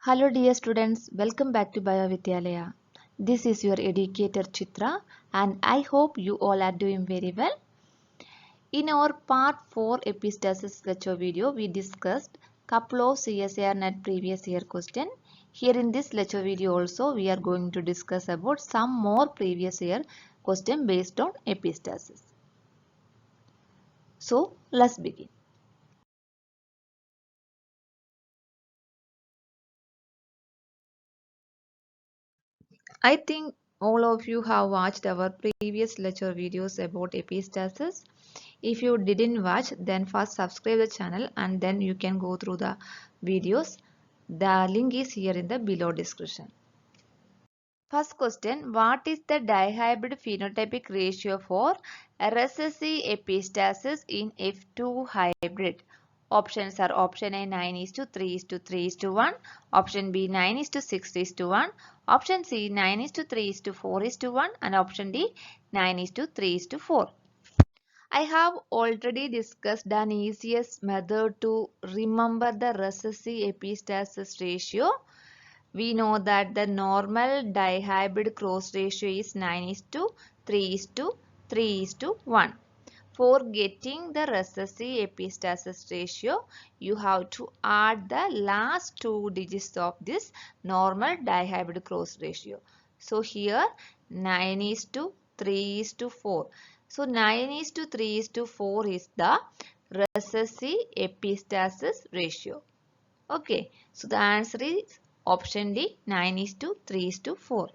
Hello dear students, welcome back to Biovidyalaya. This is your educator Chitra and I hope you all are doing very well. In our part 4 epistasis lecture video, we discussed couple of CSIR net previous year question. Here in this lecture video also, we are going to discuss about some more previous year question based on epistasis. So, let's begin. I think all of you have watched our previous lecture videos about epistasis. If you didn't watch, then first subscribe the channel and then you can go through the videos. The link is here in the below description. First question, what is the dihybrid phenotypic ratio for recessive epistasis in F2 hybrid? Options are option A 9 is to 3 is to 3 is to 1, option B 9 is to 6 is to 1, option C 9 is to 3 is to 4 is to 1 and option D 9 is to 3 is to 4. I have already discussed an easiest method to remember the recessive epistasis ratio. We know that the normal dihybrid cross ratio is 9 is to 3 is to 3 is to 1. For getting the recessive epistasis ratio, you have to add the last two digits of this normal dihybrid cross ratio. So here 9 is to 3 is to 4. So 9 is to 3 is to 4 is the recessive epistasis ratio. Okay, so the answer is option D 9 is to 3 is to 4.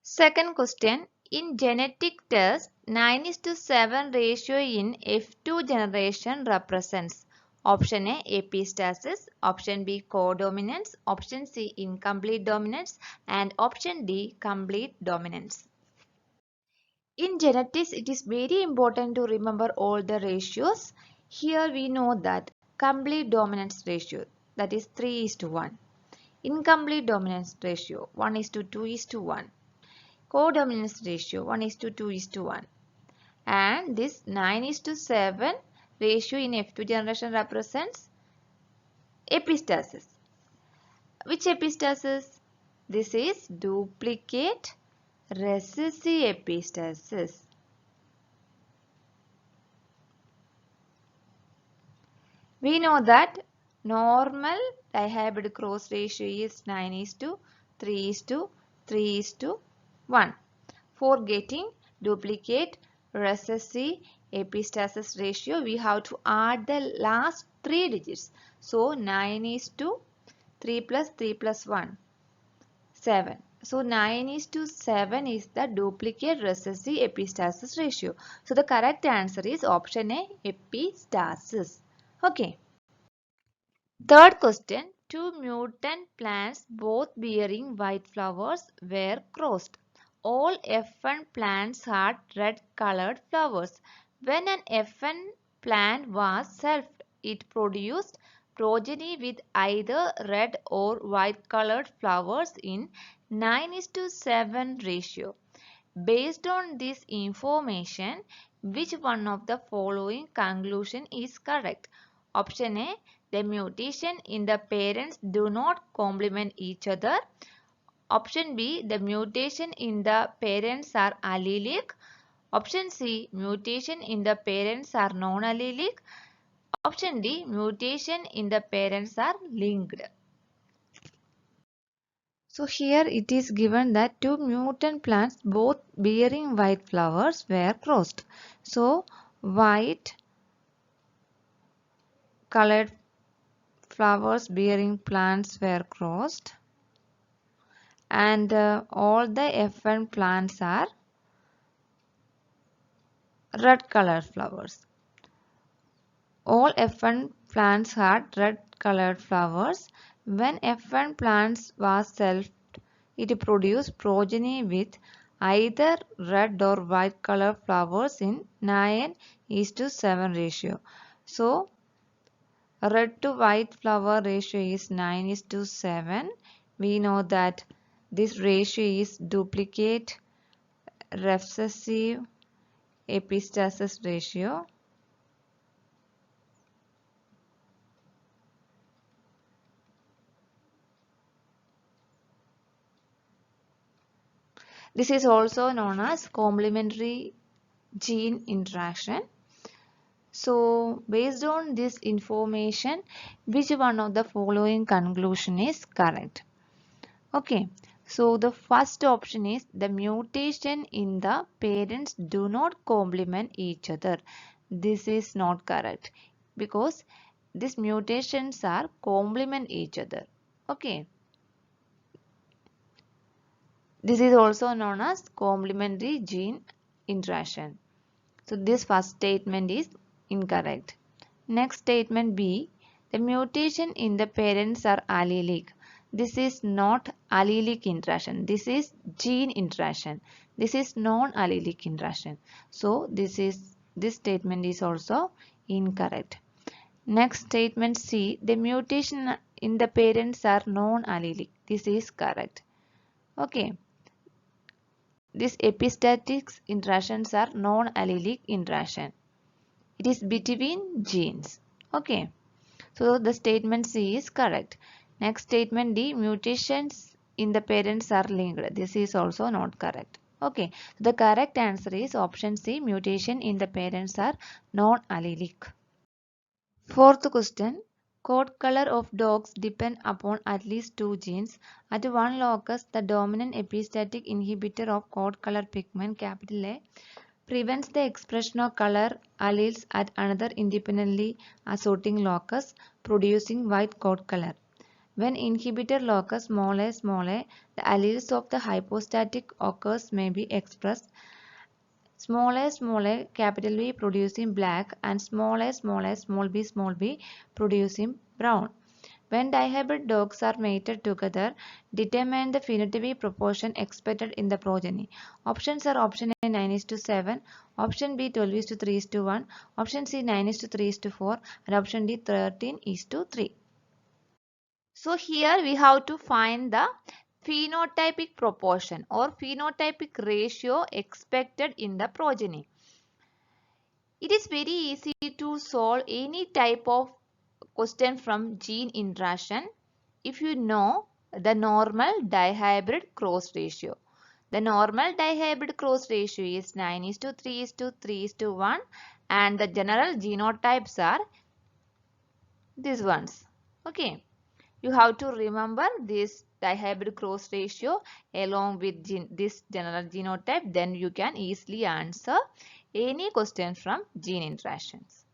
Second question, in genetic test 9 is to 7 ratio in F2 generation represents option A epistasis, option B codominance, option C incomplete dominance and option D complete dominance. In genetics, it is very important to remember all the ratios. Here we know that complete dominance ratio, that is 3 is to 1. Incomplete dominance ratio 1 is to 2 is to 1. Codominance ratio 1 is to 2 is to 1. And this 9 is to 7 ratio in F2 generation represents epistasis. Which epistasis? This is duplicate recessive epistasis. We know that normal dihybrid cross ratio is 9 is to 3 is to 3 is to 1. For getting duplicate recessive epistasis ratio, we have to add the last 3 digits. So 9 is to 3 plus 3 plus 1, 7. So 9 is to 7 is the duplicate recessive epistasis ratio. So the correct answer is option A, epistasis. Okay. Third question, two mutant plants both bearing white flowers were crossed. All F1 plants had red colored flowers. When an F1 plant was selfed, it produced progeny with either red or white colored flowers in 9 is to 7 ratio. Based on this information, which one of the following conclusion is correct? Option A, the mutation in the parents do not complement each other. Option B, the mutation in the parents are allelic. Option C, mutation in the parents are non-allelic. Option D, mutation in the parents are linked. So here it is given that two mutant plants both bearing white flowers were crossed. So white colored flowers bearing plants were crossed and all the F1 plants are red colored flowers. All F1 plants had red colored flowers. When F1 plants was selfed, it produced progeny with either red or white colored flowers in 9 is to 7 ratio. So, red to white flower ratio is 9 is to 7. We know that this ratio is duplicate recessive epistasis ratio. This is also known as complementary gene interaction. So based on this information, which one of the following conclusion is correct? Okay, so the first option is the mutation in the parents do not complement each other. This is not correct because these mutations are complement each other. Okay, this is also known as complementary gene interaction. So this first statement is incorrect. Next statement B, the mutation in the parents are allelic. This is not allelic interaction. This is gene interaction. This is non-allelic interaction. So this statement is also incorrect. Next statement C, the mutation in the parents are non-allelic. This is correct. Okay. These epistatic interactions are non-allelic interaction. It is between genes. Okay. So the statement C is correct. Next statement D, mutations in the parents are linked. This is also not correct. Okay. The correct answer is option C, mutation in the parents are non-allelic. Fourth question. Coat color of dogs depend upon at least two genes. At one locus, the dominant epistatic inhibitor of coat color pigment A prevents the expression of color alleles at another independently assorting locus, producing white coat color. When inhibitor locus a, the alleles of the hypostatic occurs may be expressed a, capital V producing black and small b producing brown. When dihybrid dogs are mated together, determine the phenotypic proportion expected in the progeny. Options are option A 9:7, option B 12:3:1, option C 9:3:4 and option D 13:3. So here we have to find the phenotypic proportion or phenotypic ratio expected in the progeny. It is very easy to solve any type of question from gene interaction if you know the normal dihybrid cross ratio. The normal dihybrid cross ratio is 9:3:3:1 and the general genotypes are these ones. Okay. You have to remember this dihybrid cross ratio along with this general genotype, then you can easily answer any question from gene interactions.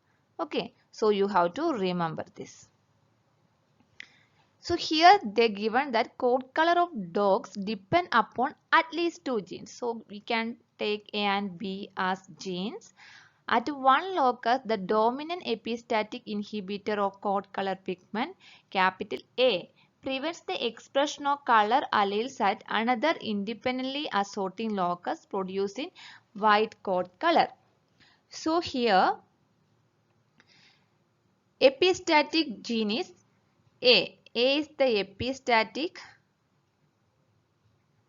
Okay, so you have to remember this. So here they given that coat color of dogs depend upon at least two genes. So we can take A and B as genes. At one locus, the dominant epistatic inhibitor of coat color pigment A prevents the expression of color alleles at another independently assorting locus producing white coat color. So here epistatic gene is A. A is the epistatic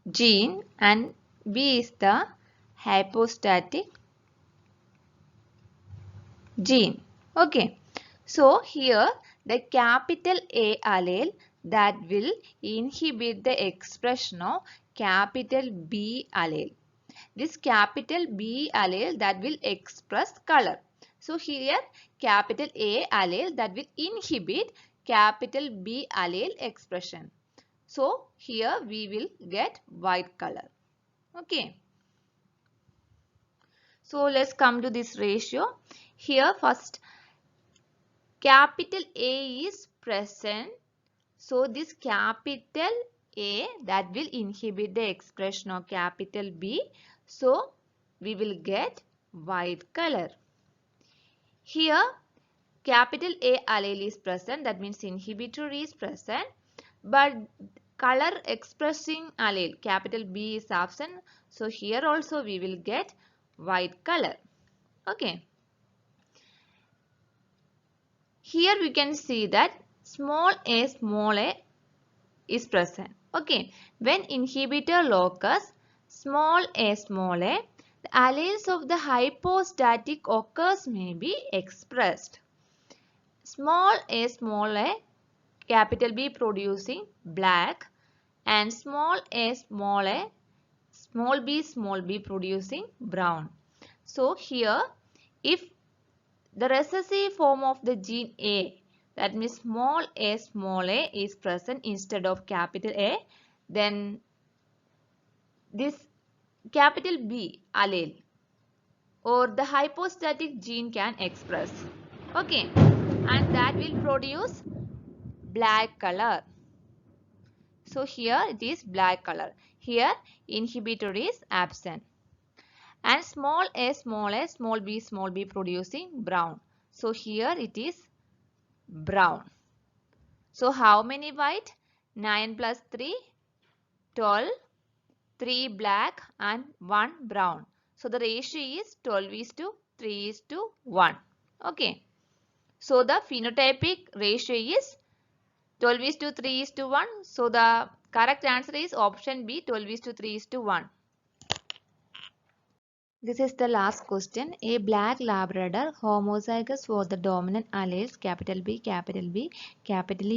gene and B is the hypostatic gene. Okay. So here the capital A allele that will inhibit the expression of capital B allele. This capital B allele that will express color. So here capital A allele that will inhibit capital B allele expression. So here we will get white color. Okay. So let's come to this ratio. Here first capital A is present. So this capital A that will inhibit the expression of capital B. So we will get white color. Here capital A allele is present, that means inhibitor is present, but color expressing allele capital B is absent. So here also we will get white color. Okay. Here we can see that small a is present. Okay. When inhibitor locus small a, the alleles of the hypostatic occurs may be expressed. Small a, capital B producing black and small a, small b producing brown. So here, if the recessive form of the gene A, that means small a is present instead of capital A, then this capital B allele or the hypostatic gene can express. Okay, and that will produce black color. So here it is black color. Here inhibitor is absent. And small b producing brown. So here it is brown. So how many white? 9 plus 3, 12, 3 black and 1 brown. So the ratio is 12 is to 3 is to 1. Okay. So the phenotypic ratio is 12 is to 3 is to 1. So the correct answer is option B, 12 is to 3 is to 1. This is the last question. A black Labrador homozygous for the dominant alleles B, capital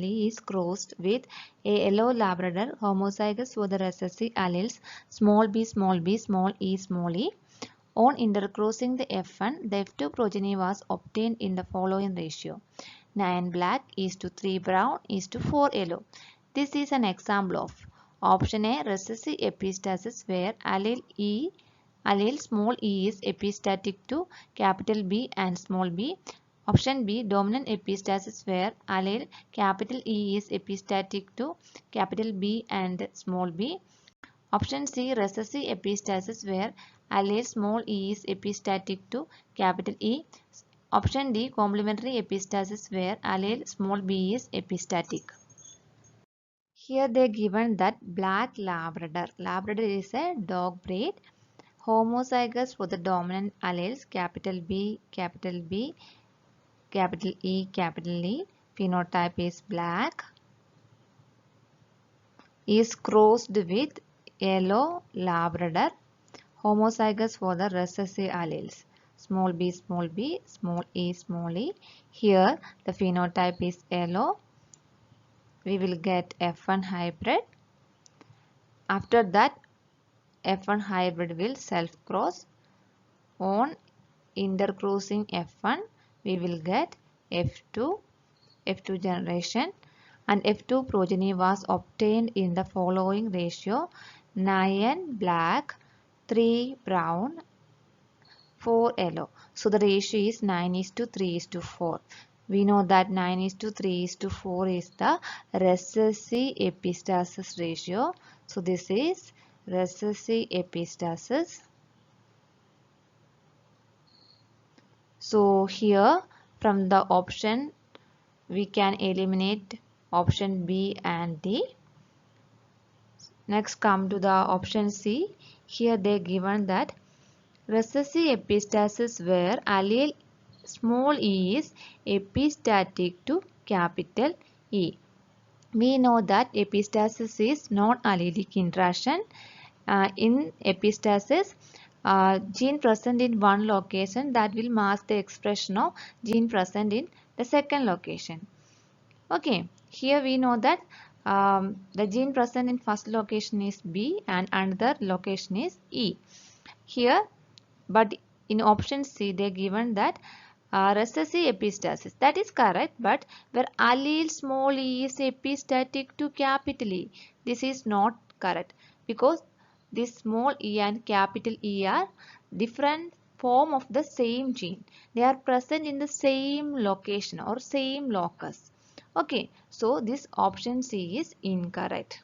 E is crossed with a yellow Labrador homozygous for the recessive alleles b, small e. On intercrossing the F1, the F2 progeny was obtained in the following ratio: 9 black is to 3 brown is to 4 yellow. This is an example of option A, recessive epistasis where allele small e is epistatic to capital B and small b. Option B, dominant epistasis where allele capital E is epistatic to capital B and small b. Option C, recessive epistasis where allele small e is epistatic to capital E. Option D, complementary epistasis where allele small b is epistatic. Here they given that black Labrador is a dog breed, homozygous for the dominant alleles B, capital E, phenotype is black, is crossed with yellow Labrador, homozygous for the recessive alleles b, small e. Here the phenotype is yellow. We will get F1 hybrid. After that, F1 hybrid will self-cross. On intercrossing F1, we will get F2 generation, and F2 progeny was obtained in the following ratio: 9 black, 3 brown, 4 yellow. So the ratio is 9 is to 3 is to 4. We know that 9 is to 3 is to 4 is the recessive epistasis ratio. So this is recessive epistasis. So here from the option we can eliminate option B and D. Next come to the option C. Here they given that recessive epistasis where allele small e is epistatic to capital E. We know that epistasis is non-allelic interaction. In epistasis, gene present in one location that will mask the expression of gene present in the second location. Okay, here we know that the gene present in first location is B and another location is E. Here, but in option C they given that recessive epistasis. That is correct, but where allele small e is epistatic to capital E. This is not correct because this small e and capital E are different form of the same gene. They are present in the same location or same locus. Okay, so this option C is incorrect.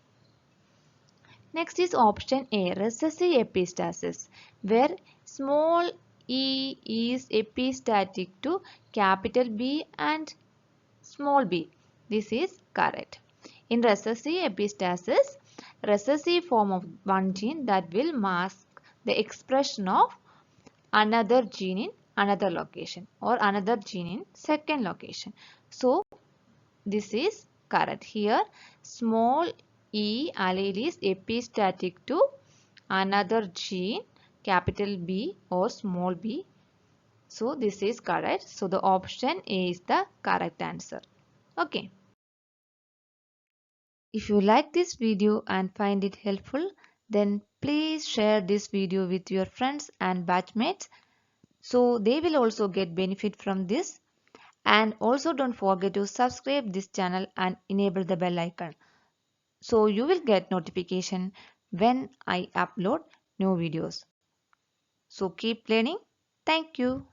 Next is option A, recessive epistasis, where small e is epistatic to capital B and small b. This is correct. In recessive epistasis, recessive form of one gene that will mask the expression of another gene in another location or another gene in second location. So this is correct. Here small e allele is epistatic to another gene capital B or small b. So this is correct. So the option A is the correct answer. Okay. If you like this video and find it helpful, then Please share this video with your friends and batchmates so they will also get benefit from this. And also don't forget to subscribe this channel and enable the bell icon so you will get notification when I upload new videos. So keep learning. Thank you.